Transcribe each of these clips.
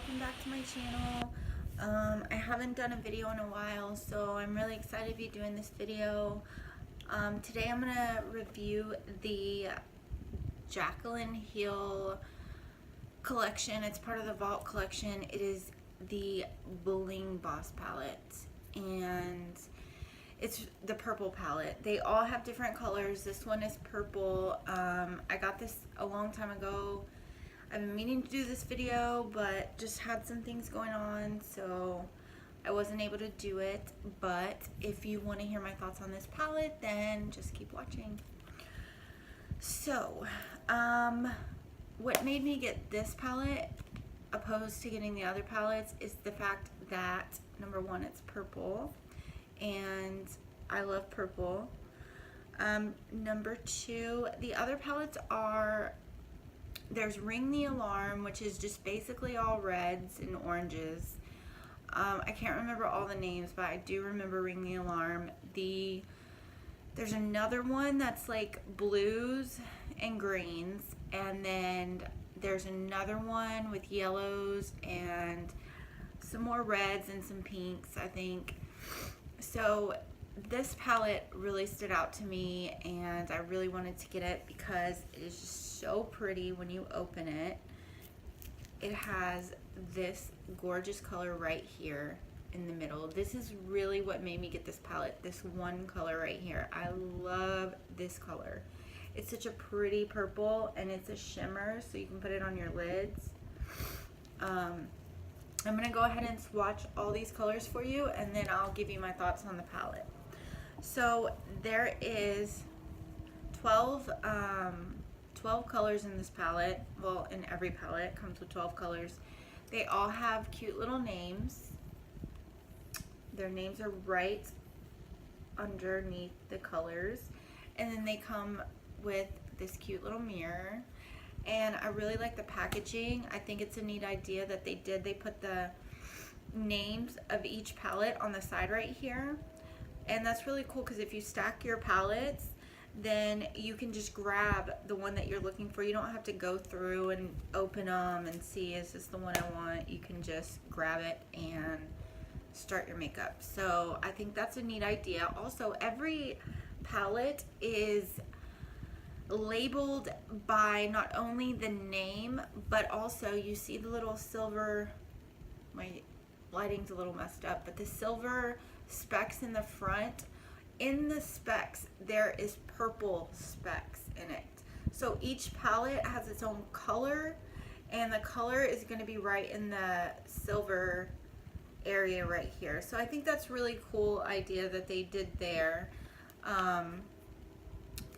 welcome back to my channel. I haven't done a video in a while, so I'm really excited to be doing this video. Today I'm going to review the Jaclyn heel collection. It's part of the Vault collection. It is the BlingBoss palette, and it's the purple palette. They all have different colors. This one is purple. I got this a long time ago. I've been meaning to do this video, but just had some things going on, so I wasn't able to do it. But if you want to hear my thoughts on this palette, then just keep watching. So, what made me get this palette opposed to getting the other palettes is the fact that, number one, it's purple, and I love purple. Number two, the other palettes are, there's Ring the Alarm, which is just basically all reds and oranges. I can't remember all the names, but I do remember Ring the Alarm. There's another one that's like blues and greens, and then there's another one with yellows and some more reds and some pinks, I think. So this palette really stood out to me, and I really wanted to get it because it is just so pretty when you open it. It has this gorgeous color right here in the middle. This is really what made me get this palette, this one color right here. I love this color. It's such a pretty purple, and it's a shimmer, so you can put it on your lids. I'm gonna go ahead and swatch all these colors for you, and then I'll give you my thoughts on the palette. So there is 12 colors in this palette. Well, in every palette comes with 12 colors. They all have cute little names. Their names are right underneath the colors, and then they come with this cute little mirror. And I really like the packaging. I think it's a neat idea that they put the names of each palette on the side right here. And that's really cool because if you stack your palettes, then you can just grab the one that you're looking for. You don't have to go through and open them and see, is this the one I want? You can just grab it and start your makeup. So I think that's a neat idea. Also, every palette is labeled by not only the name, but also you see the little silver, my lighting's a little messed up, but the silver specks in the front. In the specks there is purple specks in it. So each palette has its own color, and the color is going to be right in the silver area right here. So I think that's really cool idea that they did there.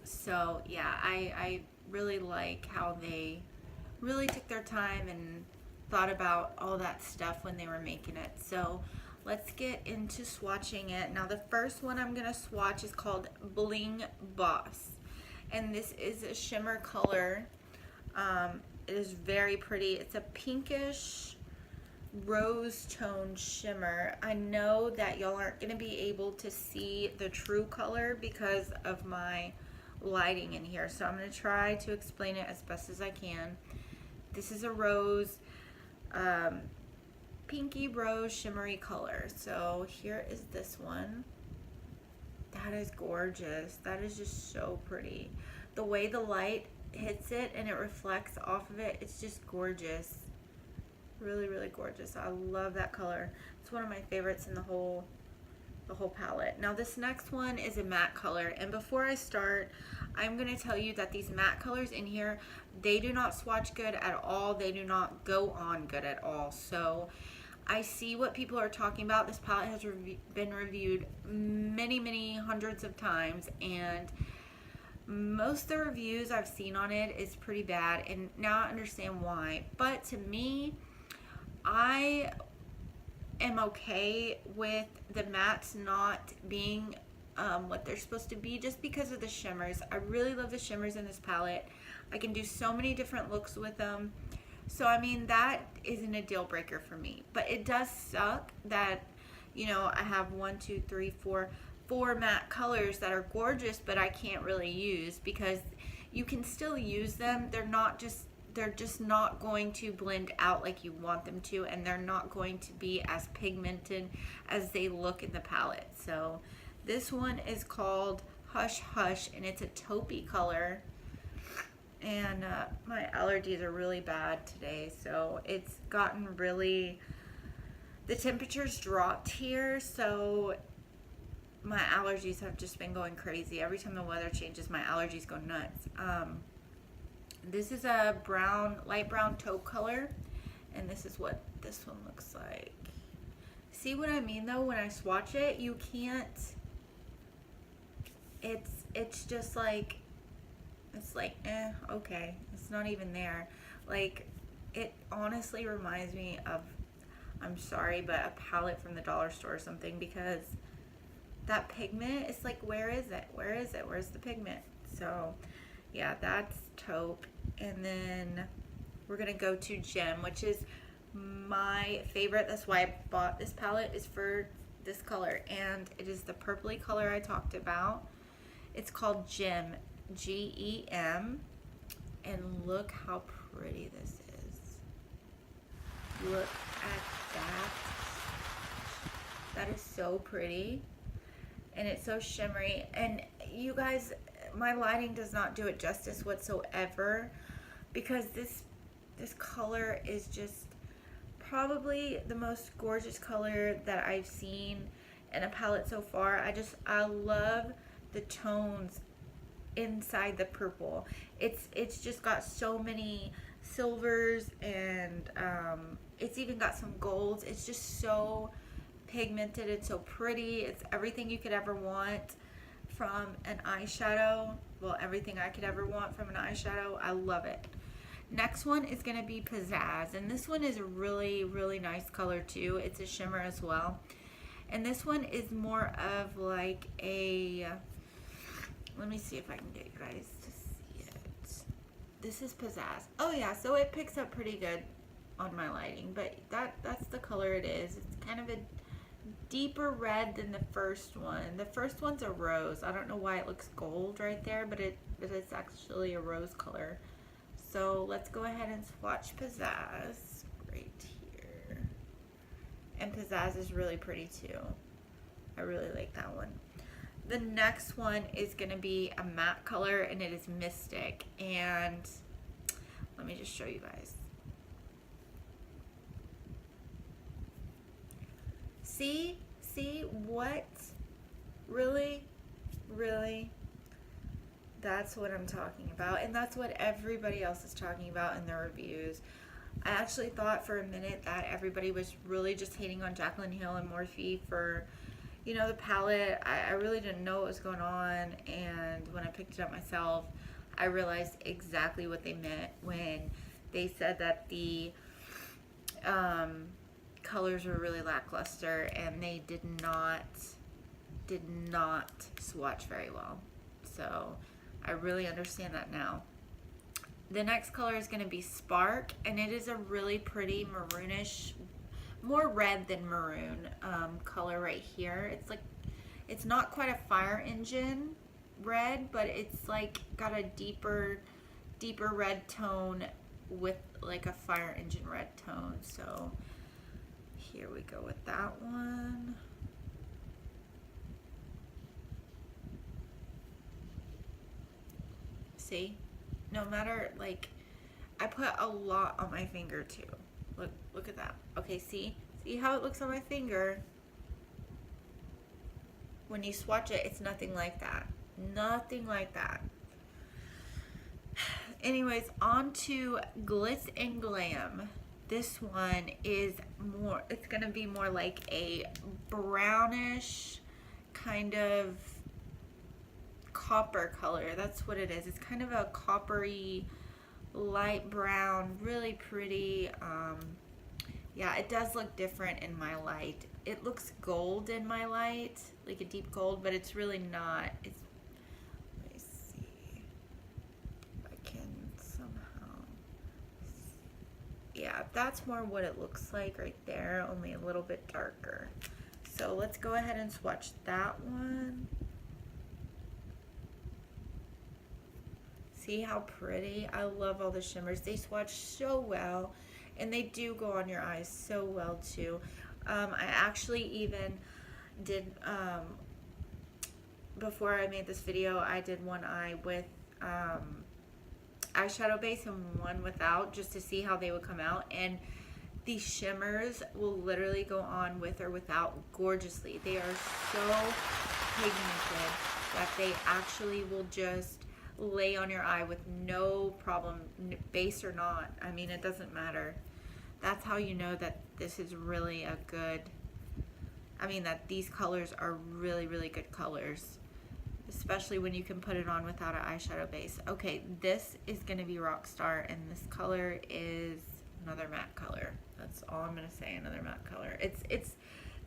So yeah, I really like how they really took their time and thought about all that stuff when they were making it. So let's get into swatching it. Now the first one I'm gonna swatch is called BlingBoss, and this is a shimmer color. It is very pretty. It's a pinkish rose tone shimmer. I know that y'all aren't gonna be able to see the true color because of my lighting in here, so I'm gonna try to explain it as best as I can. This is a rose, pinky rose shimmery color. So here is this one. That is gorgeous. That is just so pretty. The way the light hits it and it reflects off of it, it's just gorgeous. Really, really gorgeous. I love that color. It's one of my favorites in the whole palette. Now this next one is a matte color, and before I start, I'm going to tell you that these matte colors in here, they do not swatch good at all. They do not go on good at all. So I see what people are talking about. This palette has been reviewed many hundreds of times, and most of the reviews I've seen on it is pretty bad, and now I understand why. But to me, I am okay with the mattes not being what they're supposed to be, just because of the shimmers. I really love the shimmers in this palette. I can do so many different looks with them. So I mean, that isn't a deal breaker for me. But it does suck that, you know, I have 4 matte colors that are gorgeous, but I can't really use, because you can still use them. They're not just they're just not going to blend out like you want them to, and they're not going to be as pigmented as they look in the palette. So this one is called Hush Hush, and it's a taupey color. And my allergies are really bad today, so it's gotten really, the temperatures dropped here, so my allergies have just been going crazy. Every time the weather changes, my allergies go nuts. This is a brown, light brown taupe color, and this is what this one looks like. See what I mean though? When I swatch it, you can't, it's just like, it's like, okay. It's not even there. Like, it honestly reminds me of, I'm sorry, but a palette from the dollar store or something, because that pigment, it's like, where is it? Where is it? Where's the pigment? So, yeah, that's taupe. And then we're going to go to Gem, which is my favorite. That's why I bought this palette, is for this color. And it is the purpley color I talked about. It's called Gem, Gem. And look how pretty this is. Look at that. That is so pretty. And it's so shimmery. And you guys, my lighting does not do it justice whatsoever, because this color is just probably the most gorgeous color that I've seen in a palette so far. I love the tones inside the purple. It's just got so many silvers, and it's even got some golds. It's just so pigmented and so pretty. It's everything you could ever want from an eyeshadow. Well, everything I could ever want from an eyeshadow. I love it. Next one is going to be Pizzazz, and this one is a really, really nice color too. It's a shimmer as well, and this one is more of like a, let me see if I can get you guys to see it. This is Pizzazz. Oh yeah, so it picks up pretty good on my lighting, but that's the color it is. It's kind of a deeper red than the first one. The first one's a rose. I don't know why it looks gold right there, but it's actually a rose color. So let's go ahead and swatch Pizzazz right here. And Pizzazz is really pretty too. I really like that one. The next one is going to be a matte color, and it is Mystic. And let me just show you guys. See what? Really? That's what I'm talking about, and that's what everybody else is talking about in their reviews. I actually thought for a minute that everybody was really just hating on Jaclyn Hill and Morphe for, you know, the palette. I really didn't know what was going on, and when I picked it up myself, I realized exactly what they meant when they said that the colors were really lackluster, and they did not swatch very well. So I really understand that now. The next color is going to be Spark, and it is a really pretty maroonish, more red than maroon color right here. It's like, it's not quite a fire engine red, but it's like got a deeper red tone with like a fire engine red tone. So here we go with that one. See, no matter, like, I put a lot on my finger too. Look at that. Okay, see how it looks on my finger? When you swatch it, it's nothing like that. Nothing like that. Anyways, on to Glitz and Glam. This one is more, it's gonna be more like a brownish kind of copper color. That's what it is. It's kind of a coppery light brown, really pretty. Yeah, it does look different in my light. It looks gold in my light, like a deep gold, but it's really not. It's, let me see if I can somehow, yeah, that's more what it looks like right there, only a little bit darker. So let's go ahead and swatch that one. See how pretty? I love all the shimmers. They swatch so well, and they do go on your eyes so well too. I actually even did, before I made this video, I did one eye with eyeshadow base and one without, just to see how they would come out. And these shimmers will literally go on with or without gorgeously. They are so pigmented that they actually will just lay on your eye with no problem, base or not. I mean, it doesn't matter. That's how you know that this is really a good, I mean, that these colors are really, really good colors, especially when you can put it on without an eyeshadow base. Okay, this is gonna be Rockstar, and this color is another matte color. That's all I'm gonna say, another matte color.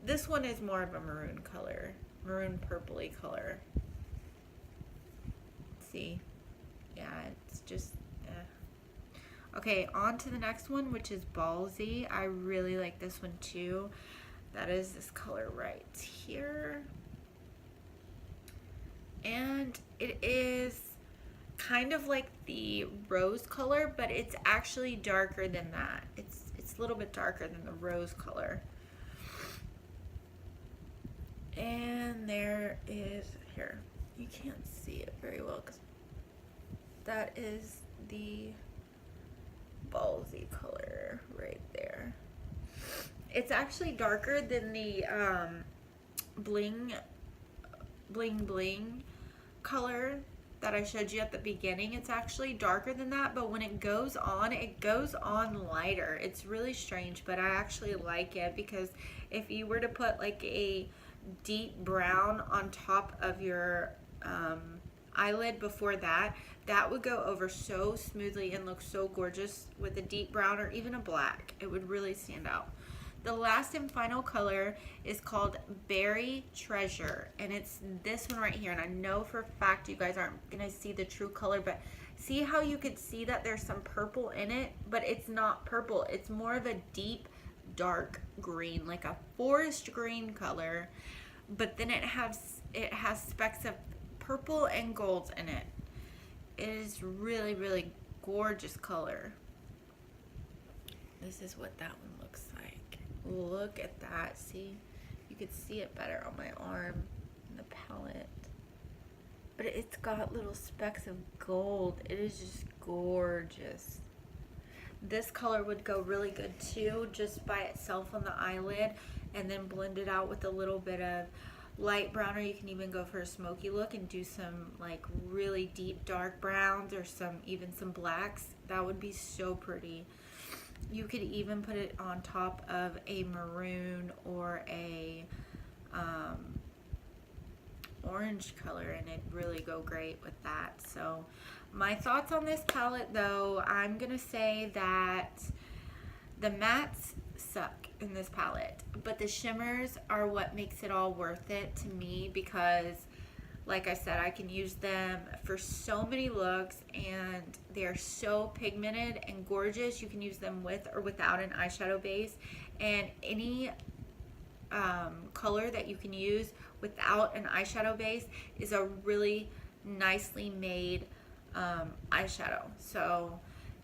This one is more of a maroon color, maroon purpley color. See, yeah, it's just, Okay, on to the next one, which is Ballsy. I really like this one too. That is this color right here. And it is kind of like the rose color, but it's actually darker than that. It's a little bit darker than the rose color. And there is, here, you can't see it very well because that is the Ballsy color right there. It's actually darker than the bling color that I showed you at the beginning. It's actually darker than that, but when it goes on lighter. It's really strange, but I actually like it, because if you were to put like a deep brown on top of your eyelid before that, that would go over so smoothly and look so gorgeous with a deep brown or even a black. It would really stand out. The last and final color is called Berry Treasure, and it's this one right here. And I know for a fact you guys aren't gonna see the true color, but see how you could see that there's some purple in it, but it's not purple. It's more of a deep, dark green, like a forest green color, but then it has specks of purple and gold in it. It is really, really gorgeous color. This is what that one looks like. Look at that. See, you could see it better on my arm in the palette, but it's got little specks of gold. It is just gorgeous. This color would go really good too, just by itself on the eyelid, and then blend it out with a little bit of light brown, or you can even go for a smoky look and do some like really deep dark browns, or even some blacks. That would be so pretty. You could even put it on top of a maroon or a orange color, and it'd really go great with that. So my thoughts on this palette, though, I'm gonna say that the mattes suck in this palette, but the shimmers are what makes it all worth it to me, because like I said, I can use them for so many looks, and they're so pigmented and gorgeous. You can use them with or without an eyeshadow base, and any color that you can use without an eyeshadow base is a really nicely made eyeshadow. So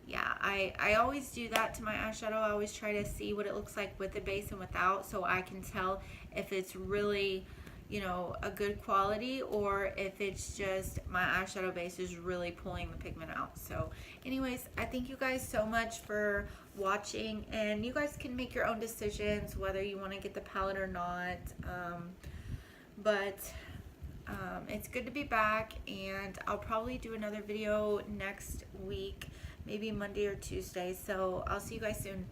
yeah, I always do that to my eyeshadow. I always try to see what it looks like with the base and without, so I can tell if it's really, you know, a good quality, or if it's just my eyeshadow base is really pulling the pigment out. So anyways, I thank you guys so much for watching, and you guys can make your own decisions whether you want to get the palette or not. It's good to be back, and I'll probably do another video next week, maybe Monday or Tuesday. So I'll see you guys soon.